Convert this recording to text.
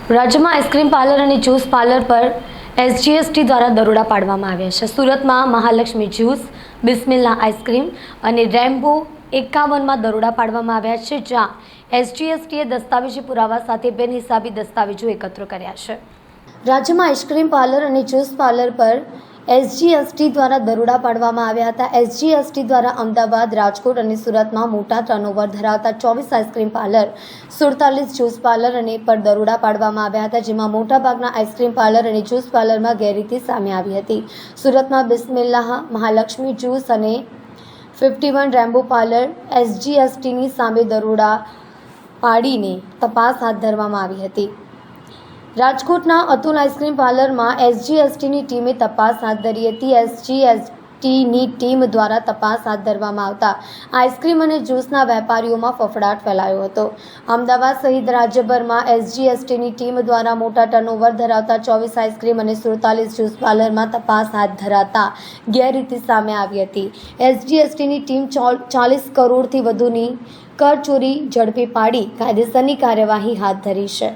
રાજ્યમાં ice cream parlour અને juice parlour પર એસજીએસટી દ્વારા દરોડા પાડવામાં આવ્યા છે। સુરતમાં મહાલક્ષ્મી જ્યુસ, બિસ્મિલ્લા આઈસ્ક્રીમ અને રેમ્બો 51માં દરોડા પાડવામાં આવ્યા છે, જ્યાં એસજીએસટીએ દસ્તાવેજી પુરાવા સાથે બિનહિસાબી દસ્તાવેજો એકત્ર કર્યા છે। રાજ્યમાં આઈસ્ક્રીમ પાર્લર અને જ્યુસ પાર્લર પર એસજીએસટી દ્વારા દરોડા પાડવામાં આવ્યા હતા। એસજીએસટી દ્વારા અમદાવાદ, રાજકોટ અને સુરતમાં મોટા ટર્નઓવર ધરાવતા 24 આઈસ્ક્રીમ પાર્લર, 47 જ્યુસ પાર્લર અને પર દરોડા પાડવામાં આવ્યા હતા, જેમાં મોટાભાગના આઈસ્ક્રીમ પાર્લર અને જ્યુસ પાર્લરમાં ગેરરીતિ સામે આવી હતી। સુરતમાં બિસ્મિલ્લાહ, મહાલક્ષ્મી જ્યુસ અને 51 રેમ્બો પાર્લર એસજીએસટીની સામે દરોડા પાડીને તપાસ હાથ ધરવામાં આવી હતી। રાજકોટના અતુલ આઈસ્ક્રીમ પાર્લરમાં એસજીએસટીની ટીમે તપાસ હાથ ધરી હતી। એસજીએસટીની ટીમ દ્વારા તપાસ હાથ ધરવામાં આવતા આઈસ્ક્રીમ અને જ્યુસના વેપારીઓમાં ફફડાટ ફેલાયો હતો। અમદાવાદ સહિત રાજ્યભરમાં એસજીએસટીની ટીમ દ્વારા મોટા ટર્નઓવર ધરાવતા 24 આઈસ્ક્રીમ અને 47 જ્યુસ પાર્લરમાં તપાસ હાથ ધરાતા ગેરરીતિ સામે આવી હતી। એસજીએસટીની ટીમ 40 કરોડથી વધુની કરચોરી ઝડપી પાડી કાયદેસરની કાર્યવાહી હાથ ધરી છે।